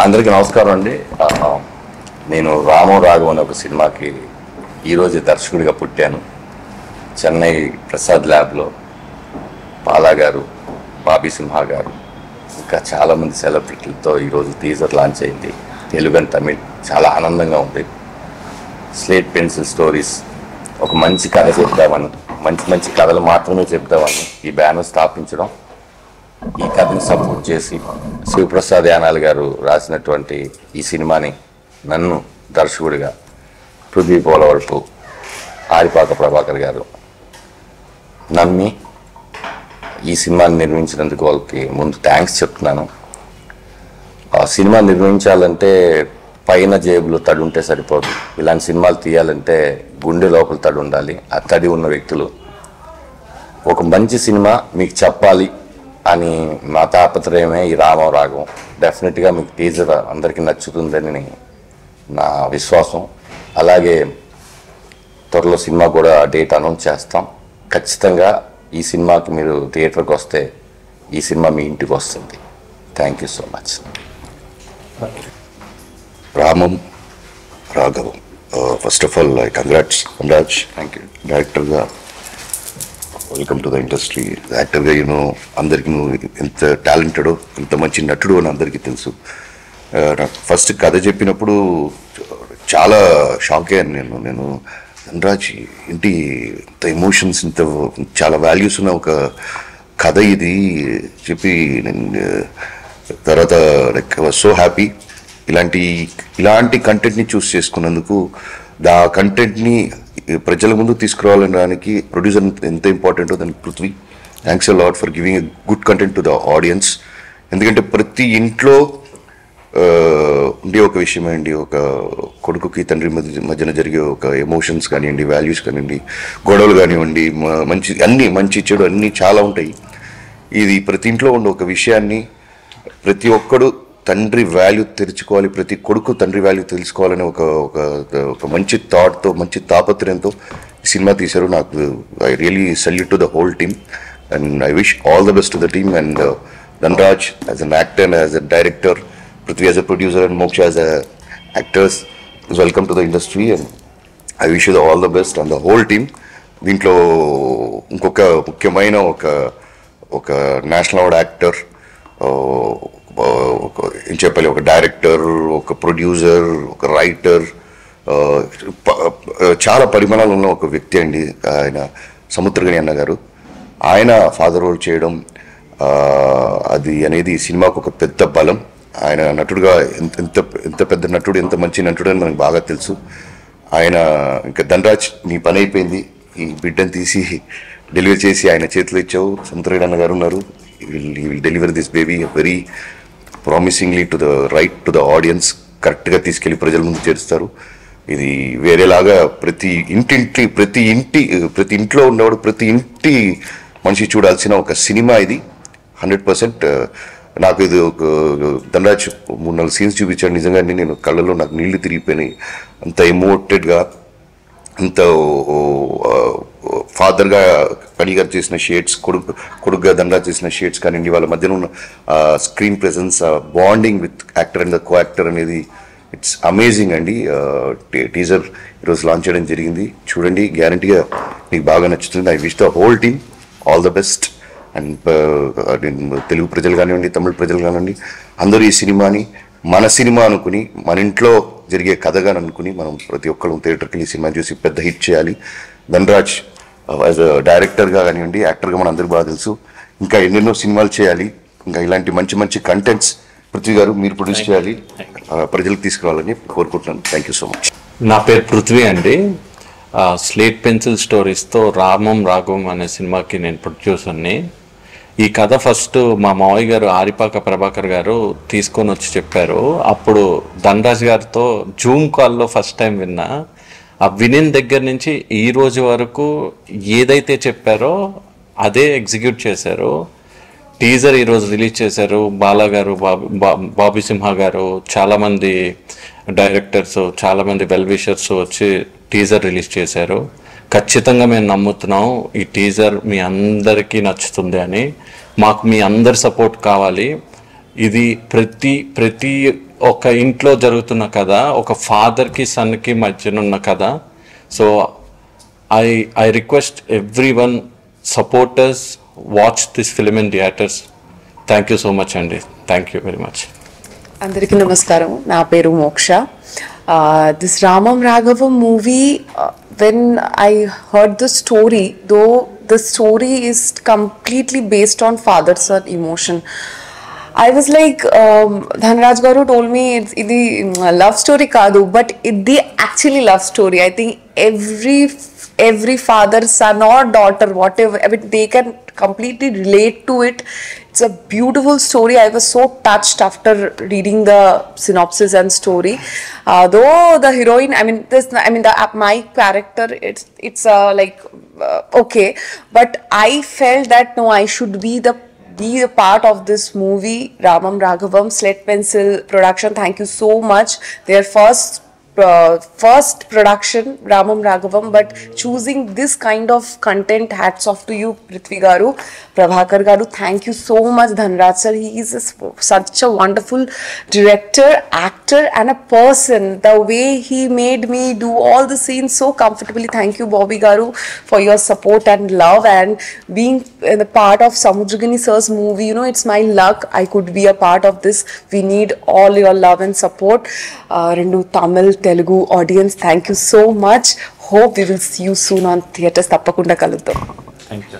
అందరికీ నమస్కారం అండి. నేను రామో రాఘవ అనే ఒక సినిమాకి ఈరోజు దర్శకుడిగా పుట్టాను. చెన్నై ప్రసాద్ ల్యాబ్లో పాలా గారు, బాబీ సింహ గారు, ఇంకా చాలామంది సెలబ్రిటీలతో ఈరోజు టీజర్ లాంచ్ అయింది. తెలుగు అండ్ తమిళ్ చాలా ఆనందంగా ఉంది. స్లేట్ పెన్సిల్ స్టోరీస్ ఒక మంచి కథ చెప్తామని, మంచి కథలు మాత్రమే చెప్తామని ఈ బ్యానర్ స్థాపించడం, ఈ కథని సపోర్ట్ చేసి శివప్రసాద్ యానాల్ గారు రాసినటువంటి ఈ సినిమాని నన్ను దర్శకుడిగా పృథ్వీ పోలవరపు, ఆరిపాక ప్రభాకర్ గారు నమ్మి ఈ సినిమాని నిర్మించినందుకు వాళ్ళకి ముందు థ్యాంక్స్ చెప్తున్నాను. ఆ సినిమా నిర్మించాలంటే పైన జేబులో తడి ఉంటే సరిపోదు. ఇలాంటి సినిమాలు తీయాలంటే గుండె లోపల తడి ఉండాలి. ఆ తడి ఉన్న వ్యక్తులు ఒక మంచి సినిమా మీకు చెప్పాలి అని మా తాపత్రయమే ఈ రామో రాఘవం. డెఫినెట్గా మీకు టీజర్ అందరికీ నచ్చుతుందని నా విశ్వాసం. అలాగే త్వరలో సినిమా కూడా డేట్ అనౌన్స్ చేస్తాం. ఖచ్చితంగా ఈ సినిమాకి మీరు థియేటర్కి వస్తే ఈ సినిమా మీ ఇంటికి వస్తుంది. Thank you so much. Ramam Raghavam, first of all congrats congrats. Thank you. డైరెక్టర్గా వెల్కమ్ టు ద ఇండస్ట్రీ. యాక్టర్గా అందరికీ నువ్వు ఎంత టాలెంటెడో, ఎంత మంచి నటుడు అని అందరికీ తెలుసు. నాకు ఫస్ట్ కథ చెప్పినప్పుడు చాలా షాక్ అయ్యాను. నేను ధనరాజ్ ఏంటి ఇంత ఎమోషన్స్, ఇంత చాలా వాల్యూస్ ఉన్న ఒక కథ ఇది చెప్పి నేను తర్వాత like I was so happy. ఇలాంటి కంటెంట్ని చూస్ చేసుకున్నందుకు, ఆ కంటెంట్ని ప్రజల ముందు తీసుకురావడానికి ప్రొడ్యూసర్ ఎంత ఇంపార్టెంటో దానికి Prithvi. Thanks a lot for giving a good content to the audience. ఎందుకంటే ప్రతి ఇంట్లో ఉండే ఒక విషయమే అండి, ఒక కొడుకుకి తండ్రి మధ్యన జరిగే ఒక ఎమోషన్స్ కానివ్వండి, వాల్యూస్ కానివ్వండి, గొడవలు కానివ్వండి, మంచి చెడు అన్నీ చాలా ఉంటాయి. ఇది ప్రతి ఇంట్లో ఉండే ఒక విషయాన్ని ప్రతి ఒక్కడు తండ్రి వాల్యూ తెరుచుకోవాలి, ప్రతి కొడుకు తండ్రి వాల్యూ తెలుసుకోవాలని ఒక మంచి థాట్తో, మంచి తాపత్రయంతో ఈ సినిమా తీశారు. నాకు I really salute to the whole team and I wish all the best to the team. And Dhanraj as an actor and as a director, Prithvi as a producer and Moksha as a actors, welcome to the industry and I wish you all the best and the whole team. దీంట్లో ఇంకొక ముఖ్యమైన ఒక national award actor, ఏం చెప్పాలి, ఒక director, ఒక producer, ఒక writer, చాలా పరిమాణాలు ఉన్న ఒక వ్యక్తి అండి ఆయన, సముద్రగని అన్న గారు. ఆయన ఫాదర్ రోల్ చేయడం అది అనేది సినిమాకు ఒక పెద్ద బలం. ఆయన నటుడుగా ఎంత పెద్ద నటుడు, ఎంత మంచి నటుడు అని మనకు బాగా తెలుసు. ఆయన ఇంకా ధనరాజ్ నీ పని అయిపోయింది, ఈ బిడ్డను తీసి డెలివరీ చేసి ఆయన చేతిలో ఇచ్చావు. సముద్రగని అన్న గారు ఉన్నారు, he will deliver this baby very promisingly to the audience. కరెక్ట్గా తీసుకెళ్ళి ప్రజల ముందు చేరుస్తారు. ఇది వేరేలాగా ప్రతి ఇంట్లో ఉన్నవాడు, ప్రతి ఇంటి మనిషి చూడాల్సిన ఒక సినిమా ఇది 100%. నాకు ఇది ఒక ధనరాజ్ 3-4 సీన్స్ చూపించాడు. నిజంగా నేను కళ్ళలో నాకు నీళ్లు తిరిగిపోయినాయి. అంత ఎమోటెడ్గా, అంత ఫాదర్గా కడి గారు చేసిన షేడ్స్, కొడుకుగా ధనరాజ్ చేసిన షేడ్స్ కానివ్వండి, వాళ్ళ మధ్యన ఉన్న screen presence, bonding with actor and the co actor అనేది ఇట్స్ అమేజింగ్ అండి. టీజర్ ఈరోజు లాంచ్ చేయడం జరిగింది, చూడండి, గ్యారంటీగా మీకు బాగా నచ్చుతుంది. I wish the whole team all the best. And Telugu ప్రజలు కానివ్వండి, తమిళ ప్రజలు కానివ్వండి, అందరూ ఈ సినిమాని మన సినిమా అనుకుని, మన ఇంట్లో జరిగే కథగా అనుకుని మనం ప్రతి ఒక్కరు థియేటర్కి ఈ సినిమా చూసి పెద్ద హిట్ చేయాలి. ధనరాజ్ యాజ్ అ డైరెక్టర్గా కానివ్వండి, యాక్టర్గా మన అందరికీ బాగా తెలుసు. ఇంకా ఎన్నెన్నో సినిమాలు చేయాలి, ఇంకా ఇలాంటి మంచి కంటెంట్స్ పృథ్వీ గారు మీరు ప్రొడ్యూస్ చేయాలి, ప్రజలకు తీసుకురావాలని కోరుకుంటున్నాను. Thank you so much. నా పేరు పృథ్వీ అండి. స్లేట్ పెన్సిల్ స్టోరీస్తో రామం రాఘవం అనే సినిమాకి నేను ప్రొడ్యూసర్ని. ఈ కథ ఫస్ట్ మా మావయ్య గారు ఆరిపాక ప్రభాకర్ గారు తీసుకొని వచ్చి చెప్పారు. అప్పుడు ధనరాజ్ గారితో జూమ్ కాల్లో ఫస్ట్ టైం విన్నా. ఆ వినిన దగ్గర నుంచి ఈ రోజు వరకు ఏదైతే చెప్పారో అదే ఎగ్జిక్యూట్ చేశారు. టీజర్ ఈరోజు రిలీజ్ చేశారు. బాలా గారు, బాబీ సింహ గారు, చాలామంది డైరెక్టర్స్, చాలామంది వెల్ విషర్స్ వచ్చి టీజర్ రిలీజ్ చేశారు. ఖచ్చితంగా మేము నమ్ముతున్నాం ఈ టీజర్ మీ అందరికీ నచ్చుతుంది అని. మాకు మీ అందరి సపోర్ట్ కావాలి. ఇది ప్రతి ఒక ఇంట్లో జరుగుతున్న కథ, ఒక ఫాదర్కి సన్కి మధ్యన ఉన్న కథ. So I request every one supporters watch this film in theatres. Thank you so much అండి. Thank you very much. అందరికీ నమస్కారం. నా పేరు మోక్ష. This Ramam Raghavam movie, when I heard the story, though the story is completely based on father-son emotion, I was like, Dhanraj Garu told me it's the love story kadu, but the actually love story. I think every father, son or daughter, whatever, I mean, they can completely relate to it. It's a beautiful story. I was so touched after reading the synopsis and story. Though the heroine, my character, it's like okay, but I felt that no, I should be a part of this movie. Ramam Raghavam, Slate Pencil Production, thank you so much. Their first production, Ramam Raghavam, but choosing this kind of content, hats off to you, Prithvi Garu, Prabhakar Garu. Thank you so much, Dhanraj sir. He is such a wonderful director, actor and a person. The way he made me do all the scenes so comfortably. Thank you, Bobby Garu, for your support and love, and being a part of Samudragini sir's movie. You know, it's my luck I could be a part of this. We need all your love and support. Rendu Tamil, Telugu audience, thank you so much. Hope we will see you soon on theatres. Tappakunda kaludam. Thank you.